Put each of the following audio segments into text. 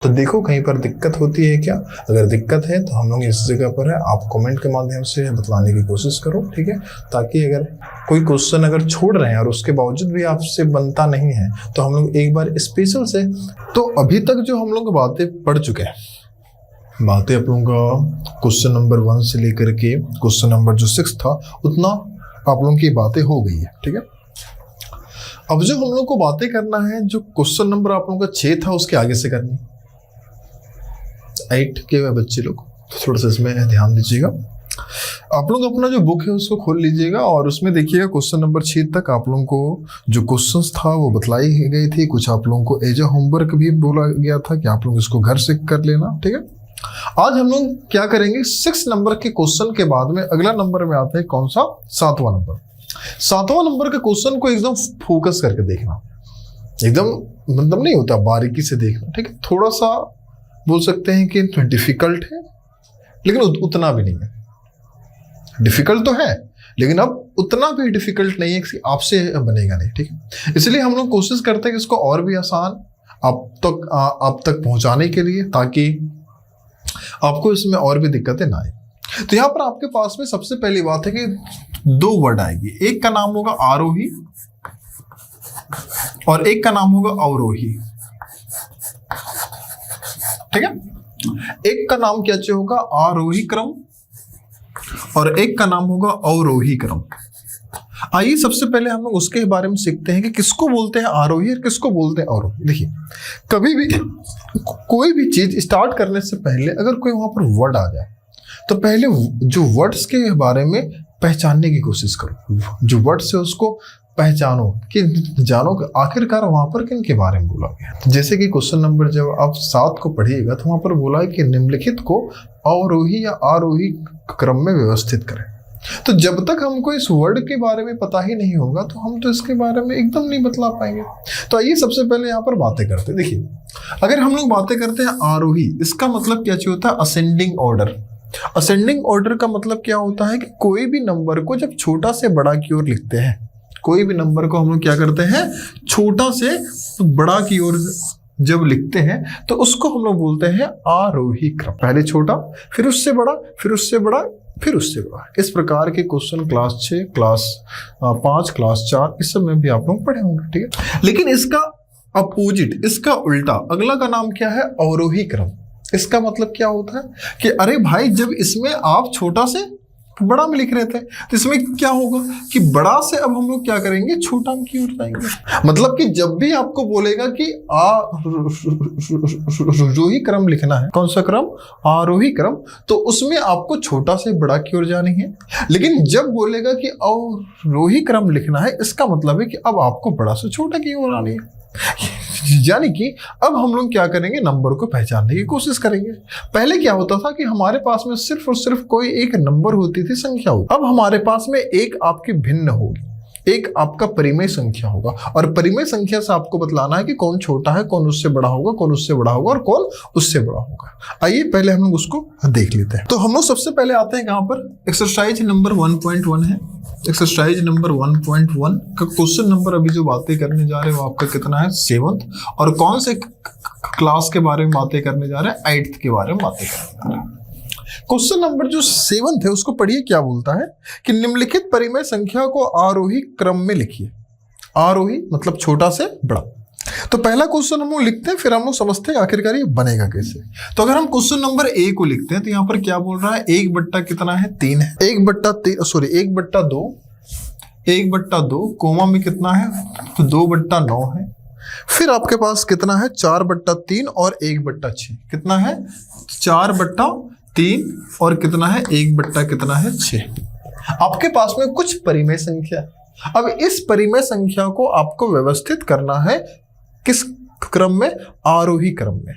तो देखो कहीं पर दिक्कत होती है क्या? अगर दिक्कत है तो हम लोग इस जगह पर है, आप कमेंट के माध्यम से बतलाने की कोशिश करो, ठीक है, ताकि अगर कोई क्वेश्चन अगर छोड़ रहे हैं और उसके बावजूद भी आपसे बनता नहीं है तो हम लोग एक बार स्पेशल से, तो अभी तक जो हम लोग बातें पढ़ चुके हैं, बातें आप लोगों का क्वेश्चन नंबर 1 से लेकर के क्वेश्चन नंबर जो 6 था उतना आप लोगों की बातें हो गई है, ठीक है। अब जो हम लोग को बातें करना है, जो क्वेश्चन नंबर आप लोगों का 6 था उसके आगे से करनी 8 के बच्चे लोग, तो थोड़ा सा इसमें ध्यान दीजिएगा। आप लोग अपना जो बुक है उसको खोल लीजिएगा और उसमें देखिएगा क्वेश्चन नंबर 6 तक आप लोगों को जो क्वेश्चंस था वो बतलाई गई थी। कुछ आप लोगों को एज ए होमवर्क भी बोला गया था कि आप लोग इसको घर से कर लेना, ठीक है। आज हम लोग क्या करेंगे, 6 नंबर के क्वेश्चन के बाद में अगला नंबर में आता है कौन सा, 7वां नंबर। 7वां नंबर के क्वेश्चन को एकदम फोकस करके देखना, एकदम मतलब नहीं होता बारीकी से देखना, ठीक है। थोड़ा सा बोल सकते हैं कि डिफिकल्ट है लेकिन उतना भी नहीं है, डिफिकल्ट तो है लेकिन अब उतना भी डिफिकल्ट नहीं है कि आपसे बनेगा नहीं, ठीक है। इसलिए हम लोग कोशिश करते हैं कि इसको और भी आसान आप तक पहुंचाने के लिए, ताकि आपको इसमें और भी दिक्कतें ना आए। तो यहाँ पर आपके पास में सबसे पहली बात है कि 2 वर्ड आएगी, एक का नाम होगा आरोही और एक का नाम होगा अवरोही, ठीक है। एक का नाम क्या होगा, आरोही क्रम, और एक का नाम होगा अवरोही क्रम। आइए सबसे पहले हम लोग उसके बारे में सीखते हैं कि किसको बोलते हैं आरोही और किसको बोलते हैं अवरोही। देखिए, कभी भी कोई भी चीज स्टार्ट करने से पहले अगर कोई वहां पर वर्ड आ जाए तो पहले जो वर्ड्स के बारे में पहचानने की कोशिश करो, जो वर्ड्स है उसको पहचानो कि जानो कि आखिरकार वहां पर किन के बारे में बोला गया। जैसे कि क्वेश्चन नंबर जब आप 7 को पढ़िएगा तो वहां पर बोला है कि निम्नलिखित को अवरोही या आरोही क्रम में व्यवस्थित करें। तो जब तक हमको इस वर्ड के बारे में पता ही नहीं होगा तो हम तो इसके बारे में एकदम नहीं बतला पाएंगे। तो आइए सबसे पहले यहाँ पर बातें करते हैं। देखिए, अगर हम लोग बातें करते हैं आरोही, इसका मतलब क्या होता है, असेंडिंग ऑर्डर। असेंडिंग ऑर्डर का मतलब क्या होता है कि कोई भी नंबर को जब छोटा से बड़ा की ओर लिखते हैं, कोई भी नंबर को हम लोग क्या करते हैं, छोटा से बड़ा की ओर जब लिखते हैं तो उसको हम लोग बोलते हैं आरोही क्रम। पहले छोटा, फिर उससे बड़ा, फिर उससे बड़ा, फिर उससे बड़ा। इस प्रकार के क्वेश्चन क्लास 6, क्लास 5, क्लास 4 इस सब में भी आप लोग पढ़े होंगे, ठीक है। लेकिन इसका अपोजिट, इसका उल्टा अगला का नाम क्या है, अवरोही क्रम। इसका मतलब क्या होता है कि अरे भाई, जब इसमें आप छोटा से बड़ा में लिख रहे थे तो इसमें क्या होगा कि बड़ा से अब हम लोग क्या करेंगे, छोटा की ओर जाएंगे। मतलब कि जब भी आपको बोलेगा कि आरोही क्रम लिखना है, कौन सा क्रम, आरोही क्रम, तो उसमें आपको छोटा से बड़ा की ओर जानी है। लेकिन जब बोलेगा कि अवरोही क्रम लिखना है, इसका मतलब है कि अब आपको बड़ा से छोटा की ओर आनी है। यानी कि अब हम लोग क्या करेंगे, नंबर को पहचानने की कोशिश करेंगे। पहले क्या होता था कि हमारे पास में सिर्फ और सिर्फ कोई एक नंबर होती थी, संख्या होती। अब हमारे पास में एक आपकी भिन्न होगी, एक आपका परिमेय संख्या होगा, और परिमेय संख्या से आपको बतलाना है कि कौन छोटा है, कौन उससे बड़ा होगा, कौन उससे बड़ा होगा और कौन उससे बड़ा होगा। आइए पहले हम लोग उसको देख लेते हैं। तो हम लोग सबसे पहले आते हैं कहां पर, एक्सरसाइज नंबर 1.1 है। एक्सरसाइज नंबर 1.1 का क्वेश्चन नंबर अभी जो बातें करने जा रहे हैं वो आपका कितना है, 7th, और कौन से क्लास के बारे में बातें करने जा रहे हैं, 8th के बारे में बातें करने जा रहे हैं। क्वेश्चन नंबर जो 7th है उसको पढ़िए, क्या बोलता है कि निम्नलिखित परिमेय संख्या को आरोही क्रम में लिखिए। आरोही मतलब छोटा से बड़ा। तो पहला क्वेश्चन हम लोग लिखते हैं, फिर हम लोग समझते हैं आखिरकार ये बनेगा कैसे। तो अगर हम क्वेश्चन नंबर A को लिखते हैं तो यहाँ पर क्या बोल रहा है, 1/, कितना है, 3 है। 1/2, 1/2 कोमा में कितना है, तो 2/9 है। फिर आपके पास कितना है, 4/3 और 1/6, कितना है, 4/3 और कितना है, 1/6। आपके पास में कुछ परिमेय संख्या। अब इस परिमेय संख्या को आपको व्यवस्थित करना है किस क्रम में, आरोही क्रम में।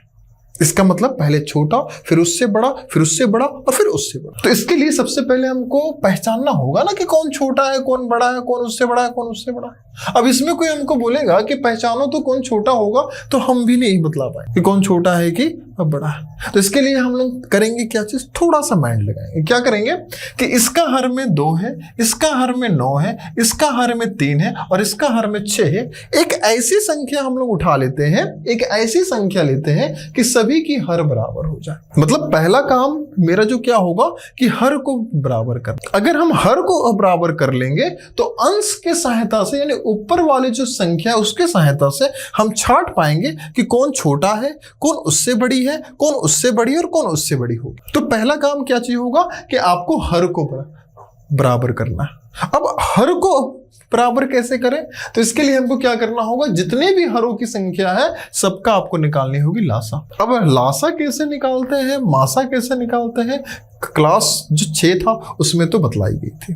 इसका मतलब पहले छोटा, फिर उससे बड़ा, फिर उससे बड़ा और फिर उससे बड़ा। तो इसके लिए सबसे पहले हमको पहचानना होगा ना कि कौन छोटा है, कौन बड़ा है, कौन उससे बड़ा है, कौन उससे बड़ा है। अब इसमें कोई हमको बोलेगा कि पहचानो तो कौन छोटा होगा, तो हम भी नहीं बतला पाए कि कौन छोटा है कि अब बड़ा है। तो इसके लिए हम लोग करेंगे क्या चीज, थोड़ा सा माइंड लगाएंगे। क्या करेंगे कि इसका हर में 2 है, इसका हर में 9 है, इसका हर में 3 है और इसका हर में 6 है। एक ऐसी संख्या हम लोग उठा लेते हैं, एक ऐसी संख्या लेते हैं कि सभी की हर बराबर हो जाए। मतलब पहला काम मेरा जो क्या होगा कि हर को बराबर कर। अगर हम हर को बराबर कर लेंगे तो अंश के सहायता से, यानी ऊपर वाली जो संख्या है उसके सहायता से हम छांट पाएंगे कि कौन छोटा है, कौन उससे बड़ी है, कौन उससे बड़ी और कौन उससे बड़ी होगी। तो पहला काम क्या चाहिए होगा कि आपको हर को बराबर करना है। अब हर को बराबर कैसे करें, तो इसके लिए हमको क्या करना होगा, जितने भी हरों की संख्या है सबका आपको निकालनी होगी लासा। अब लासा कैसे निकालते हैं, मासा कैसे निकालते हैं, क्लास जो 6 था उसमें तो बतलाई गई थी।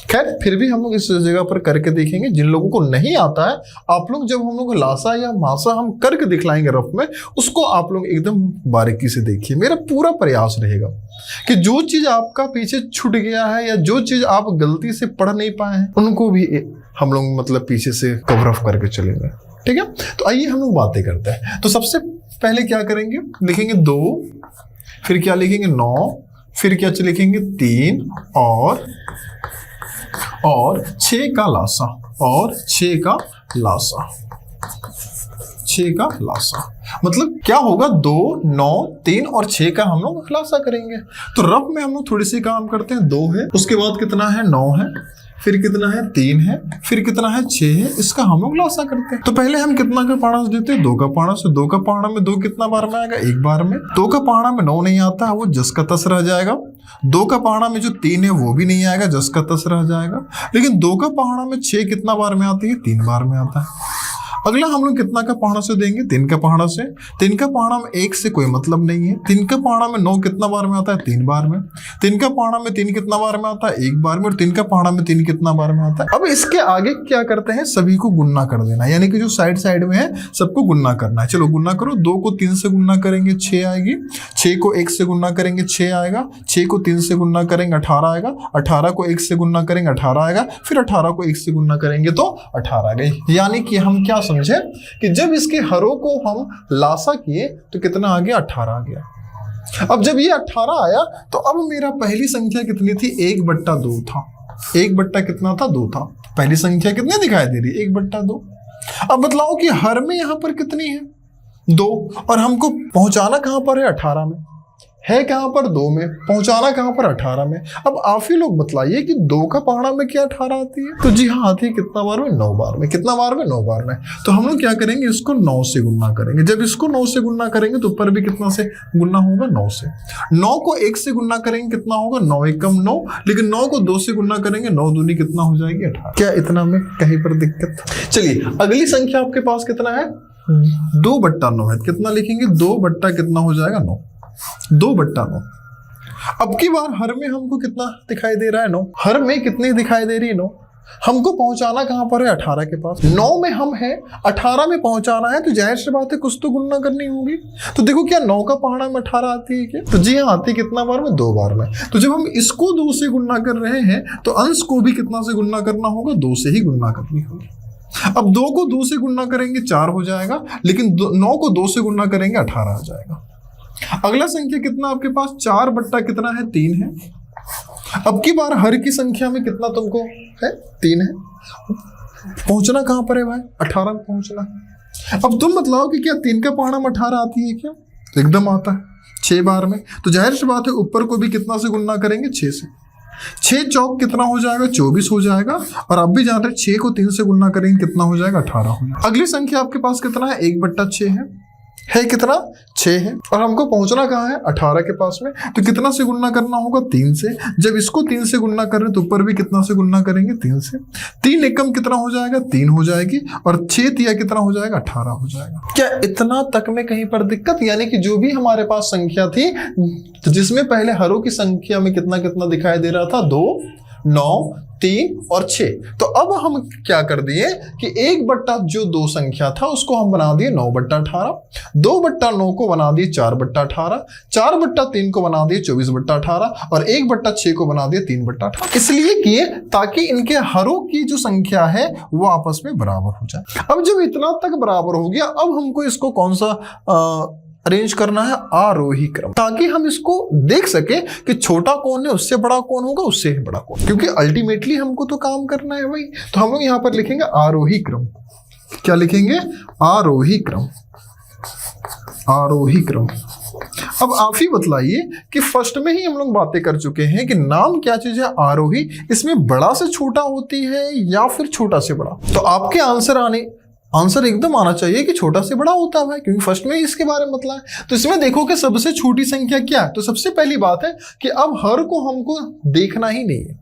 खैर फिर भी हम लोग इस जगह पर करके देखेंगे। जिन लोगों को नहीं आता है, आप लोग जब हम लोग लासा या मासा हम करके दिखलाएंगे रफ में, उसको आप लोग एकदम बारीकी से देखिए। मेरा पूरा प्रयास रहेगा कि जो चीज आपका पीछे छूट गया है या जो चीज आप गलती से पढ़ नहीं पाए हैं उनको भी हम लोग मतलब पीछे से कवर अप करके चलेंगे। ठीक है, तो आइए हम लोग बातें करते हैं। तो सबसे पहले क्या करेंगे, लिखेंगे 2, फिर क्या लिखेंगे 9, फिर क्या लिखेंगे 3 और 6 का लासा, और 6 का लासा, 6 का लासा। मतलब क्या होगा, 2, 9, 3 और 6 का हम लोग लासा करेंगे। तो रफ में हम लोग थोड़ी सी काम करते हैं। 2 है, उसके बाद कितना है 9 है, फिर कितना है 3 है, फिर कितना है 6 है, इसका हम लोग लासा करते हैं। तो पहले हम कितना का पाढ़ा देते हैं, 2 का पाढ़ा से। 2 का पाढ़ा में 2 कितना बार में आएगा, एक बार में। 2 का पाढ़ा में 9 नहीं आता है, वो जस का तस रह जाएगा। 2 का पाढ़ा में जो 3 है वो भी नहीं आएगा, जस का तस रह जाएगा। लेकिन 2 का पाढ़ा में 6 कितना बार में आती है, 3 बार में आता है। अगला हम लोग कितना का पहाड़ा से देंगे, 3 का पहाड़ा से। 3 का पहाड़ा में 1 से कोई मतलब नहीं है। 3 का पहाड़ा में 9 कितना बार में आता है, 3 बार में। 3 का पहाड़ा में 3 कितना बार में आता है, 1 बार में। और 3 का पहाड़ा में 3 कितना बार में आता है। अब इसके आगे क्या करते हैं, सभी को गुन्ना कर देना, यानी कि जो साइड साइड में है सबको गुन्ना करना है। चलो गुन्ना करो। 2 को 3 से गुन्ना करेंगे 6 आएगी, 6 को 1 से गुन्ना करेंगे 6 आएगा, 6 को 3 से गुन्ना करेंगे 18 आएगा, 18 को 1 से गुन्ना करेंगे 18 आएगा, फिर 18 को 1 से गुन्ना करेंगे तो 18 आ गई। यानी कि हम क्या समझे कि जब इसके हरों को हम लासा किए तो कितना आ गया, 18 आ गया। अब जब ये 18 आया तो अब मेरा पहली संख्या कितनी थी, 1/2 था। 1 कितना था, 2 था। पहली संख्या कितनी दिखाई दे रही है, 1/2। अब बतलाओ कि हर में यहां पर कितनी है, 2, और हमको पहुंचाना कहां पर है, 18 में है, कहां पर 2 में, पहुंचाना कहां पर 18 में। अब आप ही लोग बतलाइए कि 2 का पहाड़ा में क्या 18 आती है, तो जी हाँ आती है। कितना बार में, 9 बार में। कितना बार में, 9 बार में। तो हम लोग क्या करेंगे, इसको 9 से गुन्ना करेंगे। जब इसको 9 से गुन्ना करेंगे तो ऊपर भी कितना से गुन्ना होगा, 9 से। 9 को 1 से गुन्ना करेंगे कितना होगा, 9 एकम 9। लेकिन 9 को 2 से गुन्ना करेंगे, 9 दूनी कितना हो जाएगी, 18। क्या इतना में कहीं पर दिक्कत। चलिए अगली संख्या आपके पास कितना है, 2/9 है। कितना लिखेंगे, 2 बट्टा कितना हो जाएगा, 9। 2/9। अब की बार हर में हमको कितना दिखाई दे रहा है, 9। हर में कितनी दिखाई दे रही है, 9। हमको पहुंचाना कहां पर है, 18 के पास। 9 में हम है, 18 में पहुंचाना है, तो जाहिर सी बात है कुछ तो गुणना करनी होगी। तो देखो क्या 9 का पहाड़ा में 18 आती है क्या, तो जी हाँ आती है। कितना बार में, 2 बार में। तो जब हम इसको 2 से गुणना कर रहे हैं तो अंश को भी कितना से गुणना करना होगा, 2 से ही गुणना करनी होगी। अब 2 को 2 से गुणना करेंगे 4 हो जाएगा, लेकिन 9 को 2 से गुणना करेंगे 18 आ जाएगा। अगला संख्या कितना आपके पास, 4 कितना है, 3 है। अब की बार हर की संख्या में कितना तुमको है, 3 है। पहुंचना कहां पर है भाई, 18 में पहुंचना। अब तुम बतलाओ कि क्या 3 का पहाड़ा में 18 आती है क्या, तो एकदम आता है 6 बार में। तो जाहिर सी बात है ऊपर को भी कितना से गुणना करेंगे, 6 से। 6 चौक कितना हो जाएगा, 24 हो जाएगा। और अब भी जान रहे 6 को 3 से गुणना करेंगे कितना हो जाएगा, 18 हो जाएगा। अगली संख्या आपके पास कितना है, 1/6 है कितना, 6 है। और हमको पहुंचना कहाँ है, 18 के पास में। तो कितना से गुणना करना होगा, 3 से। जब इसको 3 से गुणना कर रहे हैं तो ऊपर भी कितना से गुणना करेंगे, 3 से। 3 एकम कितना हो जाएगा, 3 हो जाएगी। और 6 तिया कितना हो जाएगा, 18 हो जाएगा। क्या इतना तक में कहीं पर दिक्कत, यानी कि जो भी हमारे पास संख्या थी तो जिसमें पहले हरों की संख्या में कितना कितना दिखाई दे रहा था, 2, 9, 3 और 6। तो अब हम क्या कर दिए कि 1 जो 2 संख्या था उसको हम बना दिए 9/18, 2/9 को बना दिए 4/18, 4/3 को बना दिए 24/18 और 1/6 को बना दिए 3/18। इसलिए किए ताकि इनके हरों की जो संख्या है वो आपस में बराबर हो जाए। अब जब इतना तक बराबर हो गया, अब हमको इसको कौन सा अरेंज करना है आरोही क्रम, ताकि हम इसको देख सके कि छोटा कौन है, उससे बड़ा कौन होगा, उससे बड़ा कौन, क्योंकि अल्टीमेटली हमको तो काम करना है भाई। तो हम लोग यहां पर लिखेंगे आरोही क्रम। क्या लिखेंगे? आरोही क्रम। आरोही क्रम। अब आप ही बतलाइए कि फर्स्ट में ही हम लोग बातें कर चुके हैं कि नाम क्या चीज है? आरोही। इसमें बड़ा से छोटा होती है या फिर छोटा से बड़ा? तो आपके आंसर एकदम आना चाहिए कि छोटा से बड़ा होता है भाई, क्योंकि फर्स्ट में ही इसके बारे में बतलाया है। तो इसमें देखो कि सबसे छोटी संख्या क्या है। तो सबसे पहली बात है कि अब हर को हमको देखना ही नहीं है,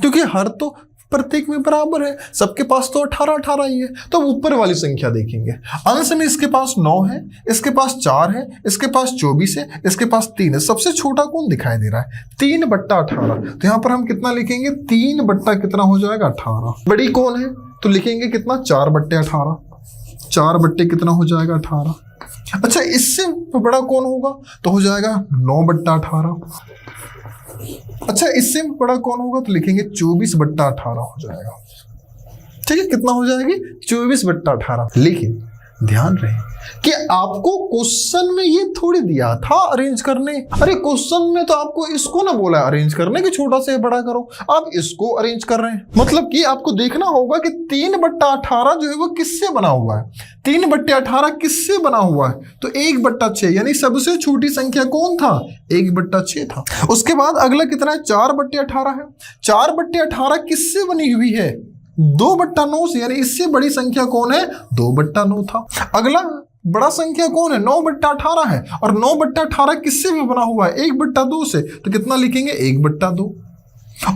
क्योंकि हर तो प्रत्येक में बराबर है, सबके पास तो 18 ही है। तो ऊपर वाली संख्या देखेंगे। अंश में इसके पास 9 है, इसके पास 4 है, इसके पास 24 है, इसके पास 3 है। सबसे छोटा कौन दिखाई दे रहा है? 3/18। तो यहां पर हम कितना लिखेंगे? 3 बट्टा कितना हो जाएगा? 18। बड़ी कौन है? तो लिखेंगे कितना? 4/18। 4 बट्टे कितना हो जाएगा? 18। अच्छा, इससे बड़ा कौन होगा? तो हो जाएगा 9/18। अच्छा, इससे बड़ा कौन होगा? तो लिखेंगे 24/18 हो जाएगा। ठीक है, कितना हो जाएगी? 24/18। लेकिन ध्यान रहे कि आपको क्वेश्चन में ये थोड़ी दिया था अरेंज करने। अरे क्वेश्चन में तो आपको इसको ना बोला है अरेंज करने कि छोटा से बड़ा करो, आप इसको अरेंज कर रहे हैं। मतलब कि आपको देखना होगा कि 3/18 जो है वो किससे बना हुआ है? 3/18 किससे बना हुआ है? तो 1/6, यानी सबसे छोटी संख्या कौन था? 1/6 था। उसके बाद अगला कितना है? 4/18 है। 4/18 किससे बनी हुई है? 2/9 से, यानी इससे बड़ी संख्या कौन है? 2/9 था। अगला बड़ा संख्या कौन है? 9/18 है, और 9/18 किससे भी बना हुआ है? 1/2 से। तो कितना लिखेंगे? 1/2।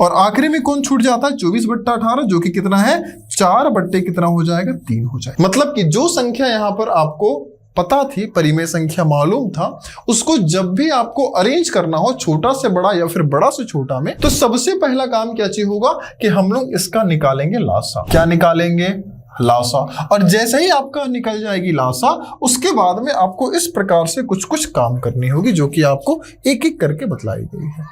और आखिरी में कौन छूट जाता है? 24/18, जो कि कितना है? 4 बट्टे कितना हो जाएगा? 3 हो जाएगा। मतलब कि जो संख्या यहां पर आपको पता थी, परिमेय संख्या मालूम था, उसको जब भी आपको अरेंज करना हो छोटा से बड़ा या फिर बड़ा से छोटा में, तो सबसे पहला काम क्या चाहिए होगा कि हम लोग इसका निकालेंगे लासा। क्या निकालेंगे? लासा। और जैसे ही आपका निकल जाएगी लासा, उसके बाद में आपको इस प्रकार से कुछ कुछ काम करनी होगी, जो कि आपको एक एक करके बतलाई गई है।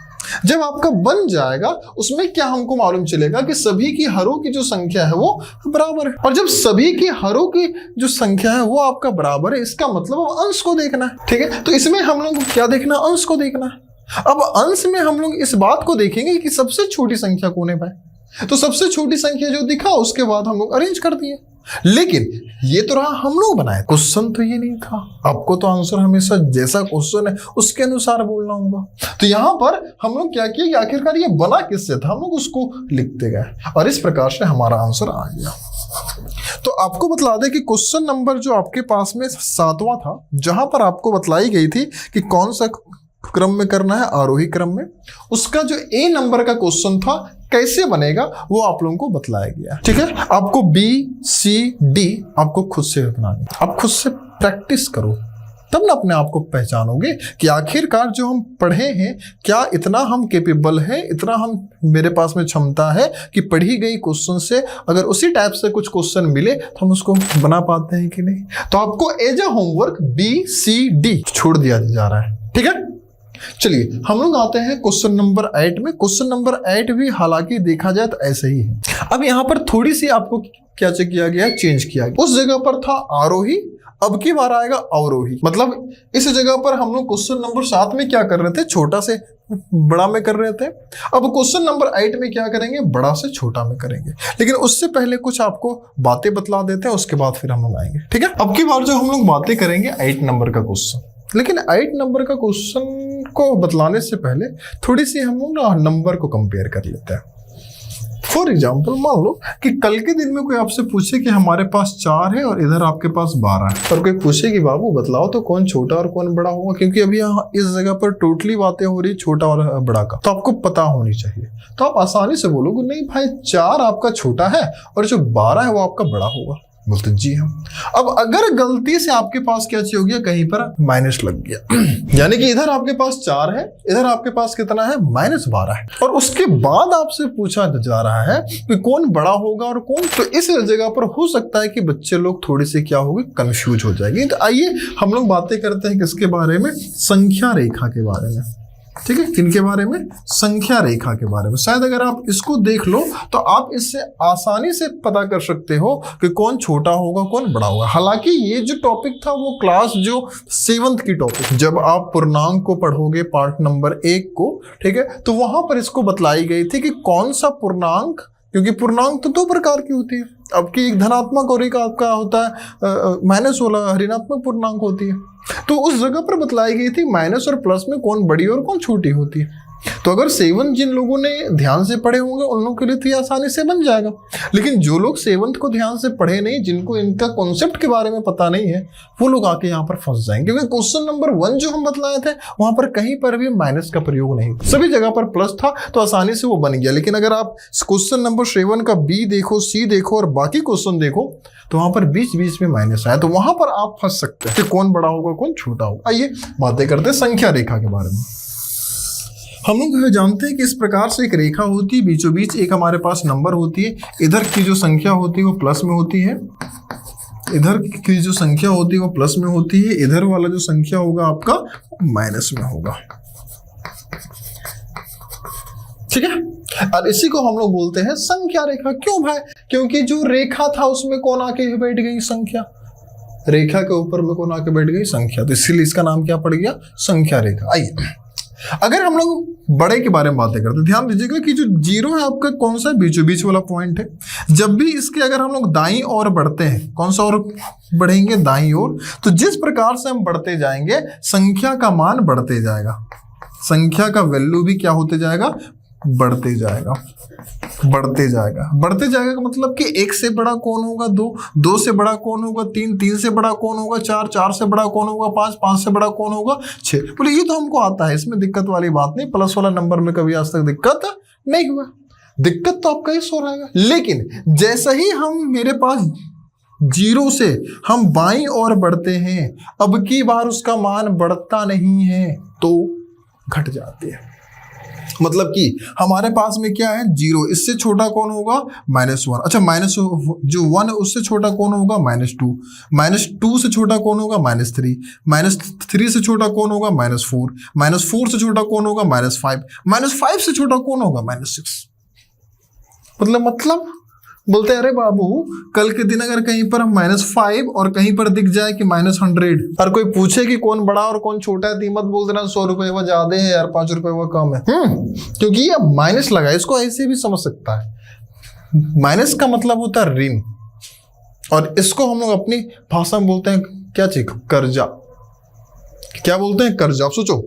जब आपका बन जाएगा, उसमें क्या हमको मालूम चलेगा कि सभी की हरों की जो संख्या है वो बराबर है। और जब सभी की हरों की जो संख्या है वो आपका बराबर है, इसका मतलब अब अंश को देखना है। ठीक है, तो इसमें हम लोग क्या देखना? अंश को देखना है। अब अंश में हम लोग इस बात को देखेंगे कि सबसे छोटी संख्या कौन है भाई। तो सबसे छोटी संख्या जो दिखा, उसके बाद हम लोग अरेंज कर दिए। लेकिन ये तो रहा हम लोग बनाए, क्वेश्चन तो ये नहीं था। आपको तो आंसर हमेशा जैसा क्वेश्चन है उसके अनुसार बोलना होगा। तो यहां पर हम लोग क्या किया कि आखिरकार ये बना किससे था, हम लोग उसको लिखते गए, और इस प्रकार से हमारा आंसर आ गया। तो आपको बतला दें कि क्वेश्चन नंबर जो आपके पास में 7वां था, जहां पर आपको बतलाई गई थी कि कौन सा क्रम में करना है, आरोही क्रम में, उसका जो ए नंबर का क्वेश्चन था कैसे बनेगा वो आप लोगों को बतलाया गया। ठीक है, आपको बी सी डी आपको खुद से बनानी, आप खुद से प्रैक्टिस करो, तब ना अपने आप को पहचानोगे कि आखिरकार जो हम पढ़े हैं क्या इतना हम केपेबल है, इतना हम मेरे पास में क्षमता है कि पढ़ी गई क्वेश्चन से अगर उसी टाइप से कुछ क्वेश्चन मिले तो हम उसको बना पाते हैं कि नहीं। तो आपको as a homework B C D छोड़ दिया जा रहा है। ठीक है, चलिए हम लोग आते हैं क्वेश्चन नंबर 8 में। क्वेश्चन नंबर 8 भी हालांकि देखा जाए तो ऐसे ही है। अब यहां पर थोड़ी सी आपको क्या किया गया? चेंज किया गया। उस जगह पर था आरोही, अब की बार आएगा अवरोही। मतलब इस जगह पर हम लोग क्वेश्चन नंबर 7 में क्या कर रहे थे? छोटा से बड़ा में कर रहे थे। अब क्वेश्चन नंबर 8 में क्या करेंगे? बड़ा से छोटा में करेंगे। लेकिन उससे पहले कुछ आपको बातें बतला देते हैं, उसके बाद फिर हम लोग आएंगे। ठीक है, अब की बार जो हम लोग बातें करेंगे 8 नंबर का क्वेश्चन। लेकिन 8 नंबर का क्वेश्चन को बतलाने से पहले थोड़ी सी हम लोग ना नंबर को कंपेयर कर लेते हैं। फॉर एग्जाम्पल मान लो कि कल के दिन में कोई आपसे पूछे कि हमारे पास 4 है और इधर आपके पास 12 है, और कोई पूछे कि बाबू बतलाओ तो कौन छोटा और कौन बड़ा होगा, क्योंकि अभी यहाँ इस जगह पर टोटली बातें हो रही छोटा और बड़ा का, तो आपको पता होनी चाहिए। तो आप आसानी से बोलोगे नहीं भाई 4 आपका छोटा है और जो 12 है वो आपका बड़ा होगा। बोलते जी हाँ। अब अगर गलती से आपके पास क्या चीज हो गया, कहीं पर माइनस लग गया यानी कि इधर आपके पास 4 है, इधर आपके पास कितना है? -12 है, और उसके बाद आपसे पूछा जा रहा है कि कौन बड़ा होगा और कौन, तो इस जगह पर हो सकता है कि बच्चे लोग थोड़ी सी क्या होगी, कंफ्यूज हो जाएगी। तो आइए हम लोग बातें करते हैं किसके बारे में? संख्या रेखा के बारे में। ठीक है, किनके बारे में? संख्या रेखा के बारे में। शायद अगर आप इसको देख लो तो आप इससे आसानी से पता कर सकते हो कि कौन छोटा होगा कौन बड़ा होगा। हालांकि ये जो टॉपिक था वो क्लास जो 7th की टॉपिक, जब आप पूर्णांक को पढ़ोगे पार्ट नंबर 1 को, ठीक है, तो वहां पर इसको बतलाई गई थी कि कौन सा पूर्णांक, क्योंकि पूर्णांक तो 2 प्रकार की होती है आपकी, एक धनात्मक और एक आपका होता है माइनस वाला ऋणात्मक पूर्णांक होती है। तो उस जगह पर बतलाई गई थी माइनस और प्लस में कौन बड़ी और कौन छोटी होती है। तो अगर 7 जिन लोगों ने ध्यान से पढ़े होंगे उन लोगों के लिए तो ये आसानी से बन जाएगा, लेकिन जो लोग 7th को ध्यान से पढ़े नहीं, जिनको इनका कॉन्सेप्ट के बारे में पता नहीं है, वो लोग आके यहाँ पर फंस जाएंगे। क्योंकि क्वेश्चन नंबर 1 जो हम बतलाए थे वहां पर कहीं पर भी माइनस का प्रयोग नहीं, सभी जगह पर प्लस था, तो आसानी से वो बन गया। लेकिन अगर आप क्वेश्चन नंबर 7 का बी देखो, सी देखो और बाकी क्वेश्चन देखो तो वहां पर बीच बीच में माइनस आया, तो वहां पर आप फंस सकते हैं कि कौन बड़ा होगा कौन छोटा होगा। आइए बातें करते हैं संख्या रेखा के बारे में। हम लोग जानते हैं कि इस प्रकार से एक रेखा होती है, बीचों बीच एक हमारे पास नंबर होती है, इधर की जो संख्या होती है वो प्लस में होती है, इधर की जो संख्या होती है वो प्लस में होती है, इधर वाला जो संख्या होगा आपका माइनस में होगा। ठीक है, और इसी को हम लोग बोलते हैं संख्या रेखा। क्यों भाई? क्योंकि जो रेखा था उसमें कौन आके बैठ गई? संख्या। रेखा के ऊपर में कौन आके बैठ गई? संख्या। तो इसीलिए इसका नाम क्या पड़ गया? संख्या रेखा। आइए अगर हम लोग बड़े के बारे में बातें करते हैं, ध्यान दीजिएगा कि जो 0 है आपका कौन सा बीचों बीच वाला पॉइंट है। जब भी इसके अगर हम लोग दाईं ओर बढ़ते हैं, कौन सा और बढ़ेंगे? दाईं ओर। तो जिस प्रकार से हम बढ़ते जाएंगे संख्या का मान बढ़ते जाएगा, संख्या का वैल्यू भी क्या होते जाएगा? बढ़ते जाएगा, बढ़ते जाएगा। बढ़ते जाएगा का मतलब कि 1 से बड़ा कौन होगा? 2, 2 से बड़ा कौन होगा? 3, 3 से बड़ा कौन होगा? 4, 4 से बड़ा कौन होगा? 5, 5 से बड़ा कौन होगा? 6। बोले ये तो हमको आता है, इसमें दिक्कत वाली बात नहीं, प्लस वाला नंबर में कभी आज तक दिक्कत नहीं हुआ। दिक्कत तो आपका इस हो रहा है, लेकिन जैसा ही हम मेरे पास 0 से हम बाईं ओर बढ़ते हैं, अब की बार उसका मान बढ़ता नहीं है तो घट जाते हैं। मतलब कि हमारे पास में क्या है? 0, इससे छोटा कौन होगा? -1। अच्छा, माइनस जो 1 है उससे छोटा कौन होगा? -2। -2 से छोटा कौन होगा? -3। -3 से छोटा कौन होगा? -4। -4 से छोटा कौन होगा? -5। -5 से छोटा कौन होगा? -6। मतलब बोलते हैं अरे बाबू कल के दिन अगर कहीं पर -5 और कहीं पर दिख जाए कि -100 और कोई पूछे कि कौन बड़ा और कौन छोटा है, तो मत बोल देना 100 रुपए वो ज्यादा है यार, 5 रुपए वो कम है। क्योंकि ये माइनस लगा, इसको ऐसे भी समझ सकता है। माइनस का मतलब होता है ऋण, और इसको हम लोग अपनी भाषा में बोलते हैं क्या चीज? कर्जा। क्या बोलते हैं? कर्जा। आप सोचो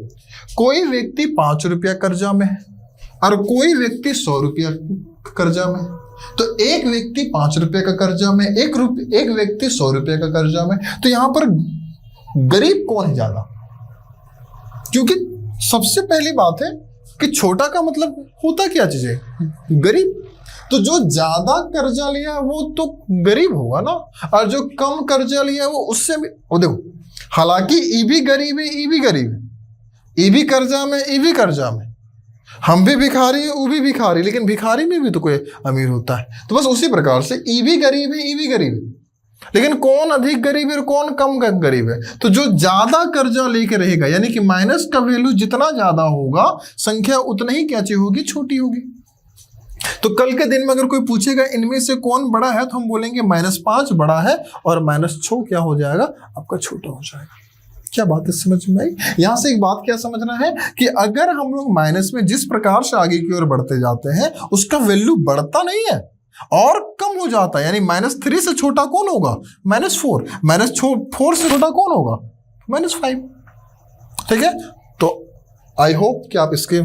कोई व्यक्ति 5 रुपया कर्जा में है और कोई व्यक्ति 100 रुपया कर्जा में, तो एक व्यक्ति 5 रुपए का कर्जा में, एक व्यक्ति 100 रुपए का कर्जा में, तो यहां पर गरीब कौन है ज्यादा? क्योंकि सबसे पहली बात है कि छोटा का मतलब होता क्या चीज है? गरीब। तो जो ज्यादा कर्जा लिया वो तो गरीब होगा ना, और जो कम कर्जा लिया वो उससे भी, वो देखो हालांकि ई भी गरीब है, ई भी गरीब है, ई भी कर्जा में, ई भी कर्जा में, हम भी भिखारी है, वो भी भिखारी, लेकिन भिखारी में भी तो कोई अमीर होता है। तो बस उसी प्रकार से ई भी गरीब है, ई भी गरीब है, लेकिन कौन अधिक गरीब है और कौन कम गरीब है? तो जो ज्यादा कर्जा लेके रहेगा, यानी कि माइनस का वैल्यू जितना ज्यादा होगा संख्या उतनी ही क्या होगी? छोटी होगी। तो कल के दिन में अगर कोई पूछेगा इनमें से कौन बड़ा है, तो हम बोलेंगे -5 बड़ा है और -6 क्या हो जाएगा? आपका छोटा हो जाएगा। क्या बात है समझ में आई? यहां से एक बात क्या समझना है कि अगर हम लोग माइनस में जिस प्रकार से आगे की ओर बढ़ते जाते हैं उसका वैल्यू बढ़ता नहीं है और कम हो जाता है। यानी -3 से छोटा कौन होगा? -4। -4 से छोटा कौन होगा? -5। ठीक है, तो आई होप कि आप इसके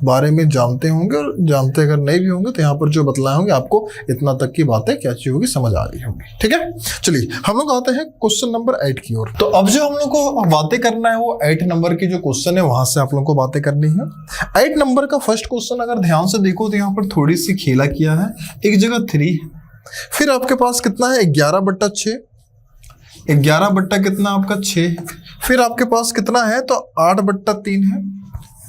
बारे में जानते होंगे, और जानते अगर नहीं भी होंगे तो यहाँ पर जो बतलाए होंगे आपको इतना तक की बातें क्या चाहिए होगी, समझ आ गई होगी। ठीक है, चलिए हम लोग आते हैं क्वेश्चन नंबर 8 की ओर। तो अब जो हम लोग को बातें करना है वो 8 नंबर की जो क्वेश्चन है वहां से आप लोग को बातें करनी है। 8 नंबर का फर्स्ट क्वेश्चन अगर ध्यान से देखो तो यहाँ पर थोड़ी सी खेला किया है। एक जगह 3 है, फिर आपके पास कितना है? 11/6। 11 बट्टा कितना आपका? 6। फिर आपके पास कितना है? तो 8/3 है।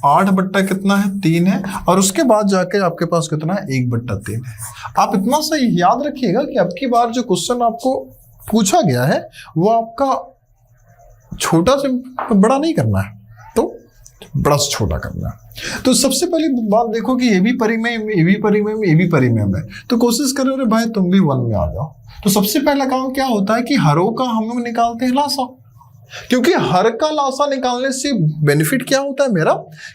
8 बट्टा कितना है? 3 है। और उसके बाद जाके आपके पास कितना है? 1/3 है। आप इतना सा याद रखिएगा कि अब की बार जो क्वेश्चन आपको पूछा गया है वो आपका छोटा से बड़ा नहीं करना है। तो बड़ा से छोटा करना है। तो सबसे पहली बात देखो कि ये भी परिमेय में, ये भी परिमेय में, ये भी परिमेय में, तो कोशिश करो रे भाई तुम भी 1 में आ जाओ। तो सबसे पहला काम क्या होता है कि हरों का हम लोग निकालते हैं लासा, क्योंकि हर का लासा निकालने से बेनिफिट क्या होता है मेरा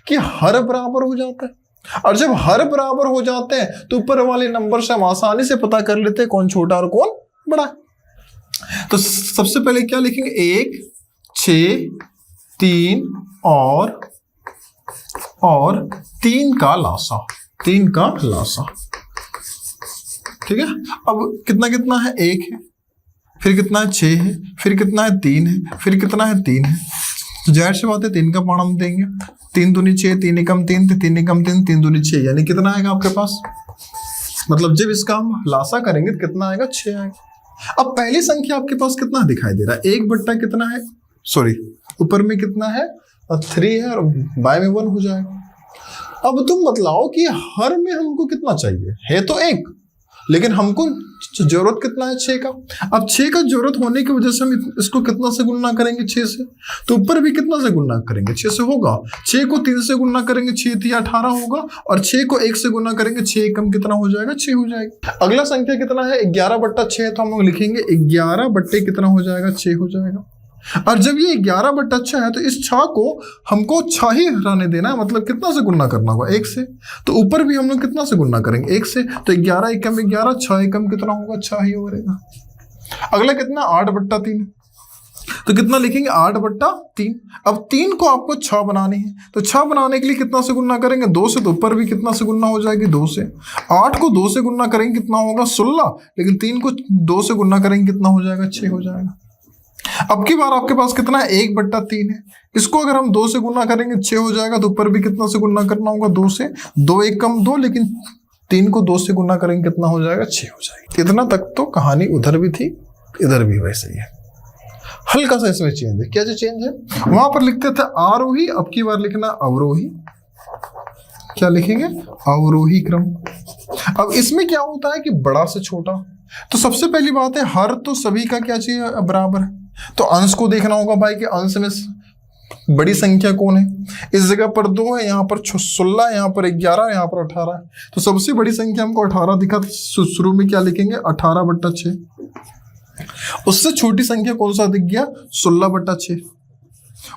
कि हर बराबर हो जाता है, और जब हर बराबर हो जाते हैं तो ऊपर वाले नंबर से हम आसानी से पता कर लेते हैं कौन छोटा और कौन बड़ा। तो सबसे पहले क्या लिखेंगे, 1, 6, 3 और 3 का लासा, 3 का लासा। ठीक है, अब कितना कितना है, 1 है, फिर कितना है 6 है, फिर कितना है 3 है, फिर कितना है 3 है। तो जाहिर सी बात है 3 का मान हम देंगे, 3 दूनी 6, 3 एकम 3, 3 एकम 3, 3 दूनी 6, यानी कितना आएगा आपके पास, मतलब जब इसका हम लासा करेंगे तो कितना आएगा, 6 आएगा। अब पहली संख्या आपके पास कितना दिखाई दे रहा है, 1 बट्टा कितना है, सॉरी ऊपर में कितना है 3 है और बाय में 1 हो जाएगा। अब तुम बतलाओ कि हर में हमको कितना चाहिए, है तो 1, लेकिन हमको जरूरत कितना है, 6 का। अब 6 का जरूरत होने की वजह से हम इसको कितना से गुणना करेंगे, 6 से। तो ऊपर भी कितना से गुणना करेंगे, 6 से होगा। 6 को 3 से गुणना करेंगे, 6 3 18 होगा, और 6 को 1 से गुणना करेंगे, 6 कम कितना हो जाएगा, 6 हो जाएगा। अगला संख्या कितना है, 11 बट्टा 6, तो हम लोग लिखेंगे 11 बट्टे कितना हो जाएगा, 6 हो जाएगा। और जब ये 11 बट्टा 6 है तो इस 6 को हमको 6 ही हटाने देना है, मतलब कितना से गुणना करना होगा, 1 से। तो ऊपर भी हम लोग कितना से गुणना करेंगे, 1 से। तो 11 एकम 11, 6 एकम कितना होगा, 6 ही होगा। अगला कितना, 8 बट्टा 3, तो कितना लिखेंगे, 8 बट्टा 3। अब 3 को आपको 6 बनानी है, तो 6 बनाने के लिए कितना से गुणना करेंगे, 2 से। तो ऊपर भी कितना से गुणना हो जाएगी, 2 से। 8 को 2 से गुणना करेंगे कितना होगा, 16, लेकिन 3 को 2 से गुणना करेंगे कितना हो जाएगा, 6 हो जाएगा। अब की बार आपके पास कितना है, 1 बट्टा 3 है, इसको अगर हम 2 से गुणा करेंगे 6 हो जाएगा। तो ऊपर भी कितना से गुणा करना होगा, 2 से। 2 एकम 2, लेकिन 3 को 2 से गुणा करेंगे कितना हो जाएगा, 6 हो जाएगा। इतना तक तो कहानी उधर भी थी, इधर भी वैसे ही है, हल्का सा इसमें चेंज है। क्या जो चेंज है, वहां पर लिखते थे आरोही, अब की बार लिखना अवरोही। क्या लिखेंगे, अवरोही क्रम। अब इसमें क्या होता है कि बड़ा से छोटा। तो सबसे पहली बात है, हर तो सभी का क्या चाहिए, बराबर है। तो अंश को देखना होगा भाई कि अंश में बड़ी संख्या कौन है। इस जगह पर 2 है, यहाँ पर 16, यहाँ पर 11, यहाँ पर 18 है। तो सबसे बड़ी संख्या हमको 18 दिखा, तो शुरू में क्या लिखेंगे, 18 बट्टा 6। उससे छोटी संख्या कौन सा दिख गया, 16 बट्टा 6।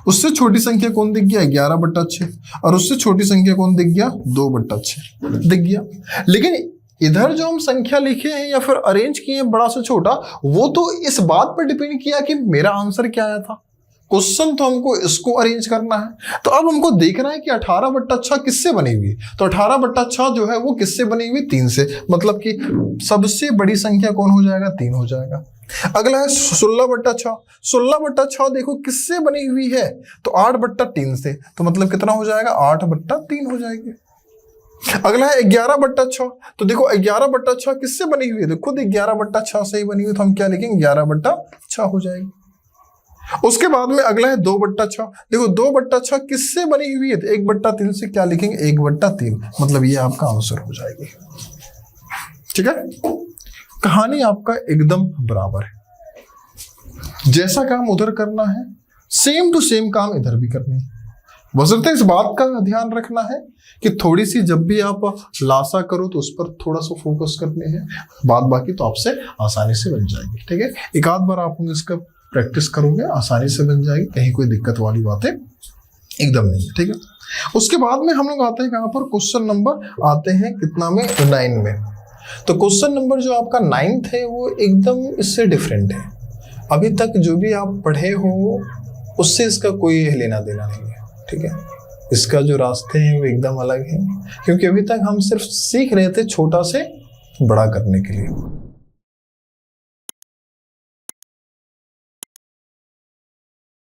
उससे छोटी संख्या कौन दिख गया, 11 बट्टा 6। और उससे छोटी संख्या कौन दिख गया, 2 बट्टा 6 दिख गया। लेकिन इधर जो हम संख्या लिखे हैं या फिर अरेंज किए हैं बड़ा से छोटा, वो तो इस बात पर डिपेंड किया कि मेरा आंसर क्या आया था। क्वेश्चन तो हमको इसको अरेंज करना है। तो अब हमको देखना है कि 18 बट्टा 6 किससे बनी हुई। तो 18 बट्टा 6 जो है वो किससे बनी हुई, 3 से। मतलब कि सबसे बड़ी संख्या कौन हो जाएगा, 3 हो जाएगा। अगला है 16 बट्टा 6। 16 बट्टा 6 देखो किससे बनी हुई है, तो 8 बट्टा 3 से। तो मतलब कितना हो जाएगा, 8 बट्टा 3 हो जाएगी। अगला है 11 बट्टा 6। तो देखो 11 बट्टा 6 किससे बनी हुई है, तो खुद 11 बट्टा 6 से ही बनी हुई। तो हम क्या लिखेंगे, 11 बट्टा 6 हो जाएगी। उसके बाद में अगला है 2 बट्टा 6। देखो 2 बट्टा 6 किससे बनी हुई है, तो 1 बट्टा 3 से। क्या लिखेंगे, 1 बट्टा 3। मतलब ये आपका आंसर हो जाएगी। ठीक है, कहानी आपका एकदम बराबर है। जैसा काम उधर करना है, सेम टू सेम काम इधर भी करनी है। बशर्ते इस बात का ध्यान रखना है कि थोड़ी सी जब भी आप लासा करो तो उस पर थोड़ा सा फोकस करने हैं, बाद बाकी तो आपसे आसानी से बन जाएगी। ठीक है, एक आध बार आप इसका प्रैक्टिस करोगे, आसानी से बन जाएगी, कहीं कोई दिक्कत वाली बातें एकदम नहीं है। ठीक है, उसके बाद में हम लोग आते हैं कहाँ पर, क्वेश्चन नंबर आते हैं कितना में, 9 में। तो क्वेश्चन नंबर जो आपका 9th है वो एकदम इससे डिफरेंट है। अभी तक जो भी आप पढ़े हो उससे इसका कोई लेना देना नहीं है। ठीक है, इसका जो रास्ते हैं वो एकदम अलग हैं, क्योंकि अभी तक हम सिर्फ सीख रहे थे छोटा से बड़ा करने के लिए।